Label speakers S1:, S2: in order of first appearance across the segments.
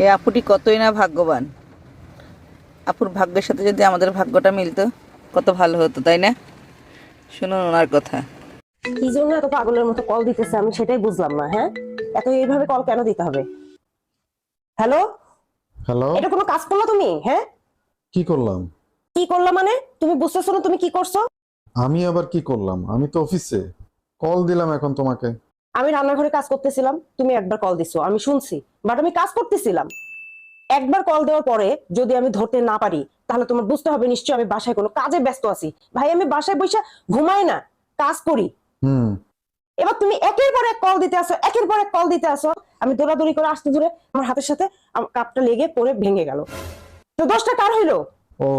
S1: এই আপুটি কতই না ভাগ্যবান। আপুর ভাগ্যের সাথে যদি আমাদের ভাগ্যটা মিলতো কত ভালো হতো, তাই না? শুনুন ওনার কথা।
S2: কি জন্য এত পাগলের মতো কল দিতেছে আমি সেটাই বুঝলাম না। হ্যাঁ, এত এইভাবে কল কেন দিতে হবে? হ্যালো,
S3: হ্যালো,
S2: এটা কোনো কাজ করলা তুমি? হ্যাঁ,
S3: কি করলাম?
S2: কি করলা মানে? তুমি বুঝতেছো না তুমি কি করছো?
S3: আমি আবার কি করলাম? আমি তো অফিসে কল দিলাম এখন তোমাকে।
S2: আমি রান্নাঘরে কাজ করতেছিলাম, তুমি একবার কল দিছো, আমি শুনছি, বাট আমি কাজ করতেছিলাম। একবার কল দেওয়ার পরে যদি আমি ধরতে না পারি তাহলে তোমার বুঝতে হবে নিশ্চয়ই আমি বাসায় কোনো কাজে ব্যস্ত আছি। ভাই আমি বাসায় বসে ঘুমাই না, কাজ করি।
S3: হুম।
S2: এবার তুমি একের পর এক কল দিতে আসো, একের পর এক কল দিতে আসো। আমি দৌড়াদৌড়ি করে আসতে ধরে আমার হাতের সাথে কাপটা লেগে পড়ে ভেঙে গেল। তো দোষটা কার হইলো?
S3: ও,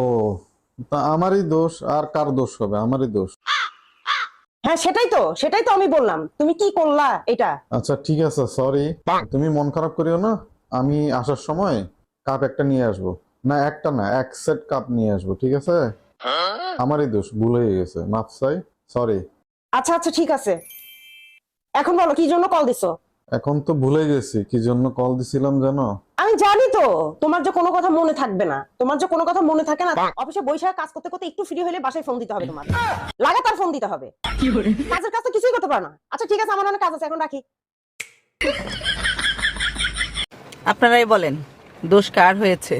S3: তা আমারই দোষ, আর কার দোষ হবে? আমারই দোষ।
S2: হ্যাঁ সেটাই তো আমি বললাম, তুমি কি করলা এটা?
S3: আচ্ছা ঠিক আছে, সরি। তুমি মন খারাপ করিও না। আমি আসার সময় কাপ একটা নিয়ে আসবো। না, একটা না, এক সেট কাপ নিয়ে আসবো, ঠিক আছে? আমারই দোষ, ভুল হয়ে গেছে, মাফ চাই। সরি।
S2: আচ্ছা আচ্ছা ঠিক আছে, এখন বলো কি জন্য কল দিছো?
S3: এখন তো ভুলে গেছি কি জন্য কল দিছিলাম জানো?
S2: আমি জানি তো তোমার যে কোনো কথা মনে থাকবে না, তোমার যে কোনো কথা মনে থাকে না। অফিসে বৈশাখ কাজ করতে করতে একটু ফ্রি হলে বাসায় ফোন দিতে হবে, তোমার লাগাতার ফোন দিতে হবে। কাজের কাজ তো কিছুই করতে পারো না। আচ্ছা ঠিক আছে, আমার অনেক কাজ আছে, এখন রাখি।
S1: আপনারাই বলেন দোষ কার হয়েছে।